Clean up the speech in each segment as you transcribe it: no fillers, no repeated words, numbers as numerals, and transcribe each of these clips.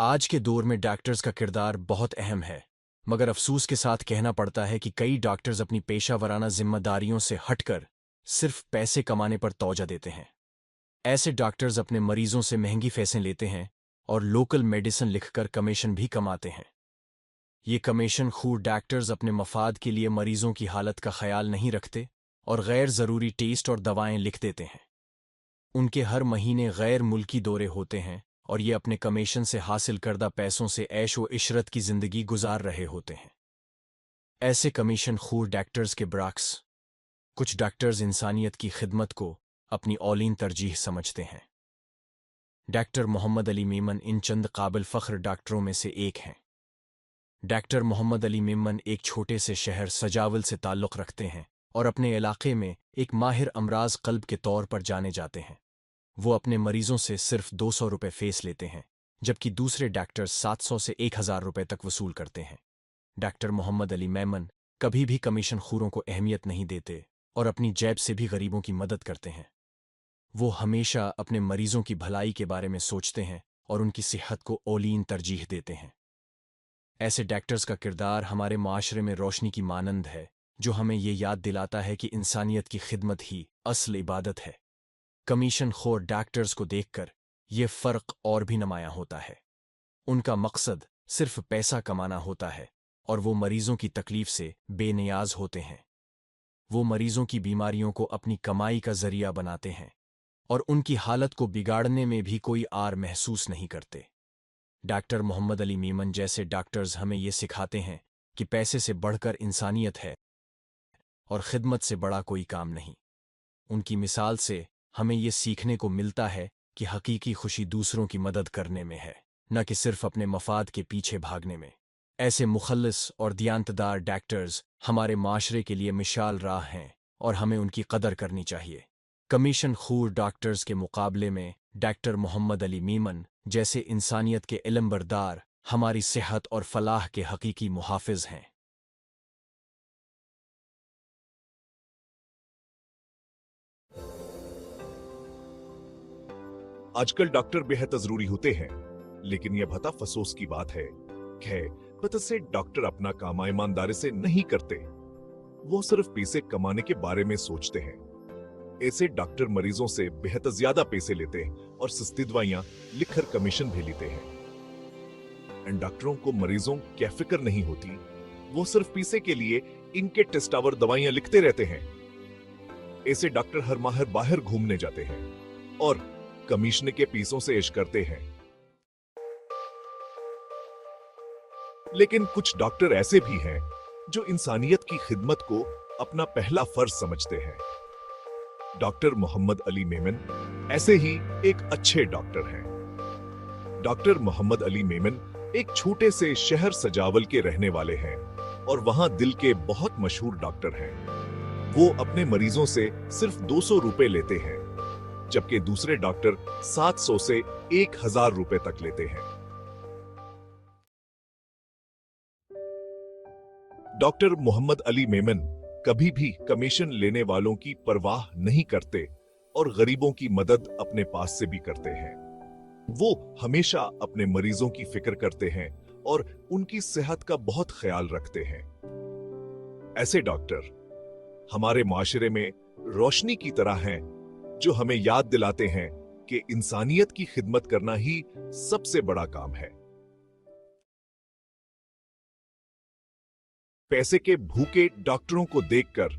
आज के दौर में डॉक्टर्स का किरदार बहुत अहम है, मगर अफसोस के साथ कहना पड़ता है कि कई डॉक्टर्स अपनी पेशावराना जिम्मेदारियों से हटकर सिर्फ पैसे कमाने पर तवज्जो देते हैं। ऐसे डॉक्टर्स अपने मरीजों से महंगी फीसें लेते हैं और लोकल मेडिसिन लिखकर कमीशन भी कमाते हैं। ये कमीशन खूर डॉक्टर्स अपने मफाद के लिए मरीजों की हालत का ख्याल नहीं रखते और गैर ज़रूरी टेस्ट और दवाएं लिख देते हैं। उनके हर महीने गैर मुल्की दौरे होते हैं और ये अपने कमीशन से हासिल करदा पैसों से ऐश व इशरत की जिंदगी गुजार रहे होते हैं। ऐसे कमीशन खूर डॉक्टर्स के बरअक्स, कुछ डॉक्टर्स इंसानियत की खिदमत को अपनी औलीन तरजीह समझते हैं। डॉक्टर मोहम्मद अली मेमन इन चंद काबिल फ़ख्र डॉक्टरों में से एक हैं। डॉक्टर मोहम्मद अली मेमन एक छोटे से शहर सजावल से ताल्लुक़ रखते हैं और अपने इलाके में एक माहिर अमराज क़ल्ब के तौर पर जाने जाते हैं। वो अपने मरीजों से सिर्फ 200 रुपये फीस लेते हैं, जबकि दूसरे डॉक्टर्स 700 से 1000 रुपये तक वसूल करते हैं। डॉक्टर मोहम्मद अली मेमन कभी भी कमीशन खूरों को अहमियत नहीं देते और अपनी जेब से भी गरीबों की मदद करते हैं। वो हमेशा अपने मरीजों की भलाई के बारे में सोचते हैं और उनकी सेहत को औलीन तरजीह देते हैं। ऐसे डॉक्टर्स का किरदार हमारे माशरे में रोशनी की मानंद है, जो हमें ये याद दिलाता है कि इंसानियत की खिदमत ही असल इबादत है। कमीशन खोर डॉक्टर्स को देखकर यह फ़र्क और भी नुमायां होता है। उनका मकसद सिर्फ पैसा कमाना होता है और वो मरीजों की तकलीफ से बेनियाज होते हैं। वो मरीजों की बीमारियों को अपनी कमाई का जरिया बनाते हैं और उनकी हालत को बिगाड़ने में भी कोई आर महसूस नहीं करते। डॉक्टर मोहम्मद अली मेमन जैसे डॉक्टर्स हमें ये सिखाते हैं कि पैसे से बढ़कर इंसानियत है और खिदमत से बड़ा कोई काम नहीं। उनकी मिसाल से हमें ये सीखने को मिलता है कि हकीकी खुशी दूसरों की मदद करने में है, न कि सिर्फ अपने मफाद के पीछे भागने में। ऐसे मुखल्लिस और दियांतदार डॉक्टर्स हमारे माशरे के लिए मिसाल राह हैं और हमें उनकी कदर करनी चाहिए। कमीशन खूर डॉक्टर्स के मुकाबले में डॉक्टर मोहम्मद अली मेमन जैसे इंसानियत के इल्म बरदार हमारी सेहत और फलाह के हकीकी मुहाफिज हैं। आजकल डॉक्टर बेहद जरूरी होते हैं, लेकिन यह बहुत अफसोस की बात है कि पता से डॉक्टर अपना काम ईमानदारी से नहीं करते। वो सिर्फ पैसे कमाने के बारे में सोचते हैं। ऐसे डॉक्टर मरीजों से बेहद ज्यादा पैसे लेते हैं और सस्ती दवाइयां लिखकर कमीशन भी लेते हैं। इन डॉक्टरों को मरीजों की फिक्र नहीं होती। वो सिर्फ पैसे के लिए इनके टेस्ट और दवाइयां लिखते रहते हैं। ऐसे डॉक्टर हर माह बाहर घूमने जाते हैं और कमीशन के पैसों से ऐश करते हैं। लेकिन कुछ डॉक्टर ऐसे भी हैं जो इंसानियत की खिदमत को अपना पहला फर्ज समझते हैं। डॉक्टर मोहम्मद अली मेमन ऐसे ही एक अच्छे डॉक्टर हैं। डॉक्टर मोहम्मद अली मेमन एक छोटे से शहर सजावल के रहने वाले हैं और वहां दिल के बहुत मशहूर डॉक्टर हैं। वो अपने मरीजों से सिर्फ 200 रुपए लेते हैं, जबकि दूसरे डॉक्टर 700 से 1000 रुपए तक लेते हैं। डॉक्टर मोहम्मद अली मेमन कभी भी कमीशन लेने वालों की परवाह नहीं करते और गरीबों की मदद अपने पास से भी करते हैं। वो हमेशा अपने मरीजों की फिक्र करते हैं और उनकी सेहत का बहुत ख्याल रखते हैं। ऐसे डॉक्टर हमारे माशरे में रोशनी की तरह हैं, जो हमें याद दिलाते हैं कि इंसानियत की खिदमत करना ही सबसे बड़ा काम है। पैसे के भूखे डॉक्टरों को देखकर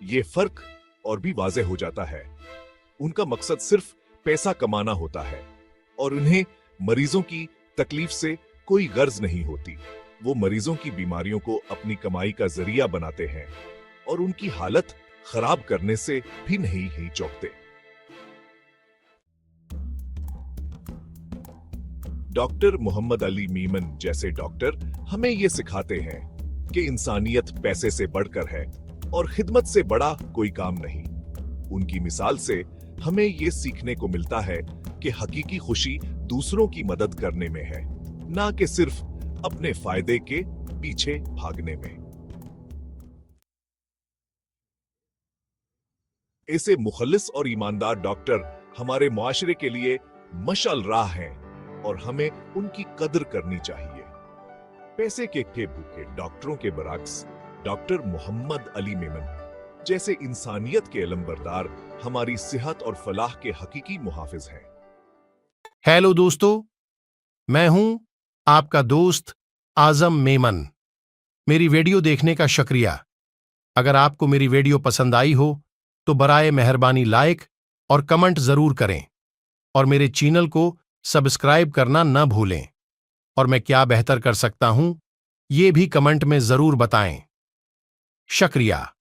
यह फर्क और भी वाज़ेह हो जाता है। उनका मकसद सिर्फ पैसा कमाना होता है और उन्हें मरीजों की तकलीफ से कोई गर्ज नहीं होती। वो मरीजों की बीमारियों को अपनी कमाई का जरिया बनाते हैं और उनकी हालत खराब करने से भी नहीं चौकते। डॉक्टर मोहम्मद अली मेमन जैसे डॉक्टर हमें यह सिखाते हैं कि इंसानियत पैसे से बढ़कर है और खिदमत से बड़ा कोई काम नहीं। उनकी मिसाल से हमें यह सीखने को मिलता है कि हकीकी खुशी दूसरों की मदद करने में है, ना कि सिर्फ अपने फायदे के पीछे भागने में। ऐसे मुखल्लिस और ईमानदार डॉक्टर हमारे मुआशरे के लिए मशाल राह हैं। और हमें उनकी कदर करनी चाहिए। पैसे के भूखे डॉक्टरों के बरक्स डॉक्टर मोहम्मद अली मेमन जैसे इंसानियत के इलमबरदार हमारी सेहत और फलाह के हकीकी मुहाफिज हैं। हेलो दोस्तों, मैं हूं आपका दोस्त आजम मेमन। मेरी वीडियो देखने का शुक्रिया। अगर आपको मेरी वीडियो पसंद आई हो तो बराए मेहरबानी लाइक और कमेंट जरूर करें और मेरे चैनल को सब्सक्राइब करना न भूलें। और मैं क्या बेहतर कर सकता हूं ये भी कमेंट में जरूर बताएं। शुक्रिया।